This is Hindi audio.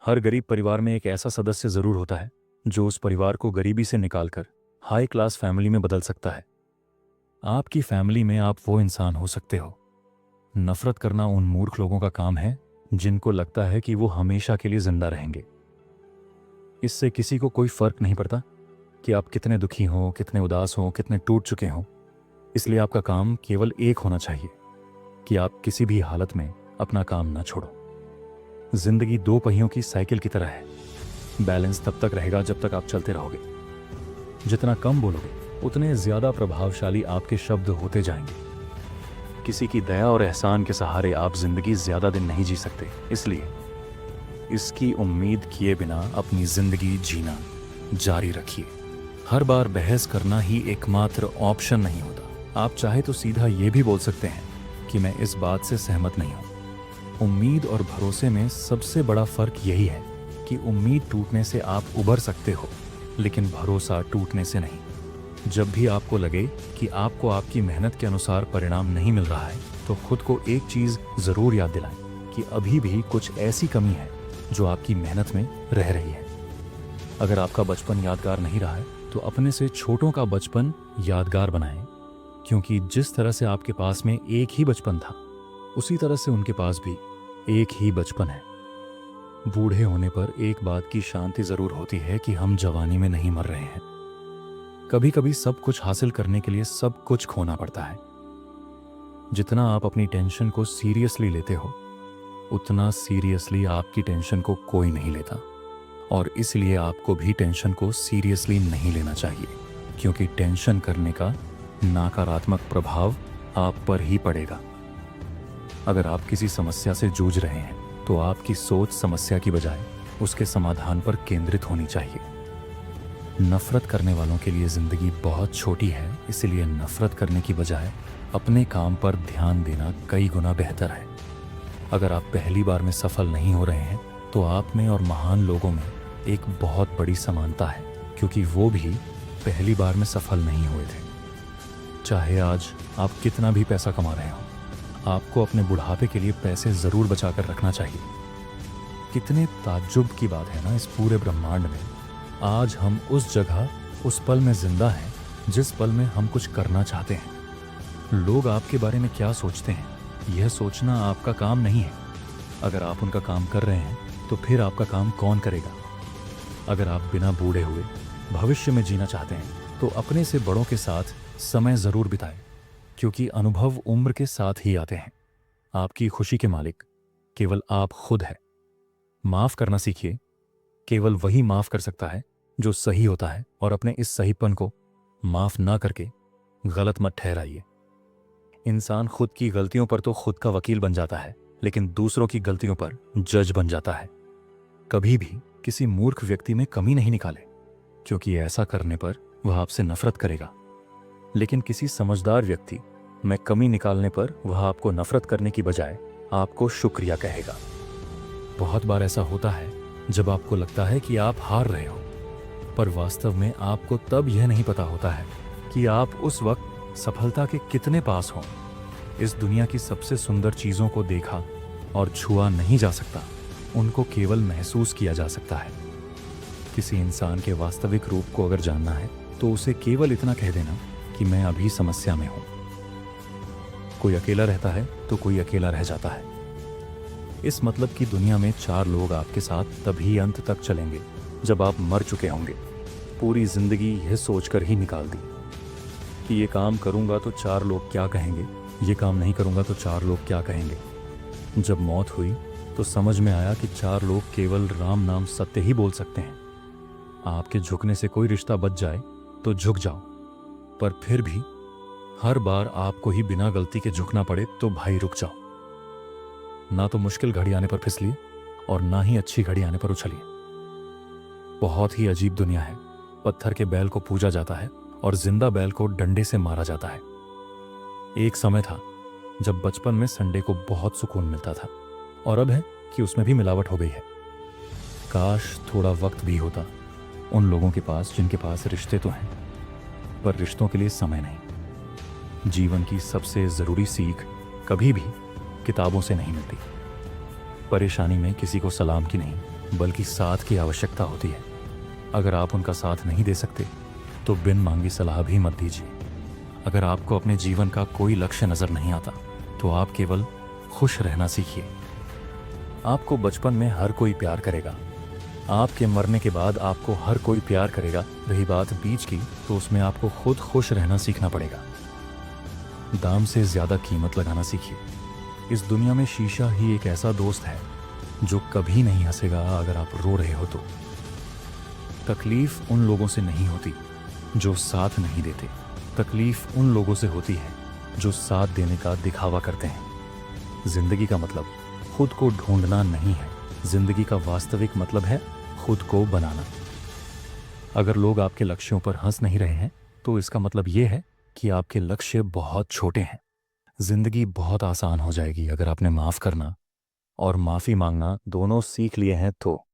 हर गरीब परिवार में एक ऐसा सदस्य जरूर होता है जो उस परिवार को गरीबी से निकालकर हाई क्लास फैमिली में बदल सकता है। आपकी फैमिली में आप वो इंसान हो सकते हो। नफरत करना उन मूर्ख लोगों का काम है जिनको लगता है कि वो हमेशा के लिए जिंदा रहेंगे। इससे किसी को कोई फर्क नहीं पड़ता कि आप कितने दुखी हो, कितने उदास हो, कितने टूट चुके हो। इसलिए आपका काम केवल एक होना चाहिए कि आप किसी भी हालत में अपना काम ना छोड़ो। जिंदगी दो पहियों की साइकिल की तरह है। बैलेंस तब तक रहेगा जब तक आप चलते रहोगे। जितना कम बोलोगे उतने ज्यादा प्रभावशाली आपके शब्द होते जाएंगे। किसी की दया और एहसान के सहारे आप जिंदगी ज्यादा दिन नहीं जी सकते। इसलिए इसकी उम्मीद किए बिना अपनी जिंदगी जीना जारी रखिए। हर बार बहस करना ही एकमात्र ऑप्शन नहीं होता। आप चाहे तो सीधा ये भी बोल सकते हैं कि मैं इस बात से सहमत नहीं हूं। उम्मीद और भरोसे में सबसे बड़ा फर्क यही है कि उम्मीद टूटने से आप उबर सकते हो, लेकिन भरोसा टूटने से नहीं। जब भी आपको लगे कि आपको आपकी मेहनत के अनुसार परिणाम नहीं मिल रहा है, तो खुद को एक चीज जरूर याद दिलाएं कि अभी भी कुछ ऐसी कमी है जो आपकी मेहनत में रह रही है। अगर आपका बचपन यादगार नहीं रहा है तो अपने से छोटों का बचपन यादगार बनाएं, क्योंकि जिस तरह से आपके पास में एक ही बचपन था, उसी तरह से उनके पास भी एक ही बचपन है। बूढ़े होने पर एक बात की शांति जरूर होती है कि हम जवानी में नहीं मर रहे हैं। कभी कभी सब कुछ हासिल करने के लिए सब कुछ खोना पड़ता है। जितना आप अपनी टेंशन को सीरियसली लेते हो, उतना सीरियसली आपकी टेंशन को कोई नहीं लेता। और इसलिए आपको भी टेंशन को सीरियसली नहीं लेना चाहिए, क्योंकि टेंशन करने का नकारात्मक प्रभाव आप पर ही पड़ेगा। अगर आप किसी समस्या से जूझ रहे हैं तो आपकी सोच समस्या की बजाय उसके समाधान पर केंद्रित होनी चाहिए। नफरत करने वालों के लिए जिंदगी बहुत छोटी है, इसलिए नफरत करने की बजाय अपने काम पर ध्यान देना कई गुना बेहतर है। अगर आप पहली बार में सफल नहीं हो रहे हैं तो आप में और महान लोगों में एक बहुत बड़ी समानता है, क्योंकि वो भी पहली बार में सफल नहीं हुए थे। चाहे आज आप कितना भी पैसा कमा रहे हो, आपको अपने बुढ़ापे के लिए पैसे जरूर बचा कर रखना चाहिए। कितने ताज्जुब की बात है ना इस पूरे ब्रह्मांड में। आज हम उस जगह, उस पल में जिंदा हैं जिस पल में हम कुछ करना चाहते हैं। लोग आपके बारे में क्या सोचते हैं, यह सोचना आपका काम नहीं है। अगर आप उनका काम कर रहे हैं तो फिर आपका काम कौन करेगा। अगर आप बिना बूढ़े हुए भविष्य में जीना चाहते हैं तो अपने से बड़ों के साथ समय जरूर बिताएं, क्योंकि अनुभव उम्र के साथ ही आते हैं। आपकी खुशी के मालिक केवल आप खुद है। माफ करना सीखिए। केवल वही माफ कर सकता है जो सही होता है, और अपने इस सहीपन को माफ ना करके गलत मत ठहराइए। इंसान खुद की गलतियों पर तो खुद का वकील बन जाता है, लेकिन दूसरों की गलतियों पर जज बन जाता है। कभी भी किसी मूर्ख व्यक्ति में कमी नहीं निकाले, क्योंकि ऐसा करने पर वह आपसे नफरत करेगा। लेकिन किसी समझदार व्यक्ति में कमी निकालने पर वह आपको नफरत करने की बजाय आपको शुक्रिया कहेगा। बहुत बार ऐसा होता है जब आपको लगता है कि आप हार रहे हो, पर वास्तव में आपको तब यह नहीं पता होता है कि आप उस वक्त सफलता के कितने पास हो। इस दुनिया की सबसे सुंदर चीजों को देखा और छुआ नहीं जा सकता, उनको केवल महसूस किया जा सकता है। किसी इंसान के वास्तविक रूप को अगर जानना है तो उसे केवल इतना कह देना कि मैं अभी समस्या में हूं। कोई अकेला रहता है तो कोई अकेला रह जाता है। इस मतलब की दुनिया में चार लोग आपके साथ तभी अंत तक चलेंगे जब आप मर चुके होंगे। पूरी जिंदगी यह सोचकर ही निकाल दी कि ये काम करूंगा तो चार लोग क्या कहेंगे, ये काम नहीं करूंगा तो चार लोग क्या कहेंगे। जब मौत हुई तो समझ में आया कि चार लोग केवल राम नाम सत्य ही बोल सकते हैं। आपके झुकने से कोई रिश्ता बच जाए तो झुक जाओ, पर फिर भी हर बार आपको ही बिना गलती के झुकना पड़े तो भाई रुक जाओ। ना तो मुश्किल घड़ी आने पर फिसलिए और ना ही अच्छी घड़ी आने पर उछलिए। बहुत ही अजीब दुनिया है। पत्थर के बैल को पूजा जाता है और जिंदा बैल को डंडे से मारा जाता है। एक समय था जब बचपन में संडे को बहुत सुकून मिलता था, और अब है कि उसमें भी मिलावट हो गई है। काश थोड़ा वक्त भी होता उन लोगों के पास जिनके पास रिश्ते तो हैं, पर रिश्तों के लिए समय नहीं। जीवन की सबसे जरूरी सीख कभी भी किताबों से नहीं मिलती। परेशानी में किसी को सलाम की नहीं, बल्कि साथ की आवश्यकता होती है। अगर आप उनका साथ नहीं दे सकते तो बिन मांगी सलाह भी मत दीजिए। अगर आपको अपने जीवन का कोई लक्ष्य नजर नहीं आता तो आप केवल खुश रहना सीखिए। आपको बचपन में हर कोई प्यार करेगा, आपके मरने के बाद आपको हर कोई प्यार करेगा। रही बात बीच की, तो उसमें आपको खुद खुश रहना सीखना पड़ेगा। दाम से ज्यादा कीमत लगाना सीखिए। इस दुनिया में शीशा ही एक ऐसा दोस्त है जो कभी नहीं हंसेगा अगर आप रो रहे हो तो। तकलीफ उन लोगों से नहीं होती जो साथ नहीं देते, तकलीफ उन लोगों से होती है जो साथ देने का दिखावा करते हैं। जिंदगी का मतलब खुद को ढूंढना नहीं है, जिंदगी का वास्तविक मतलब है खुद को बनाना। अगर लोग आपके लक्ष्यों पर हंस नहीं रहे हैं तो इसका मतलब यह है कि आपके लक्ष्य बहुत छोटे हैं। जिंदगी बहुत आसान हो जाएगी अगर आपने माफ करना और माफी मांगना दोनों सीख लिए हैं तो।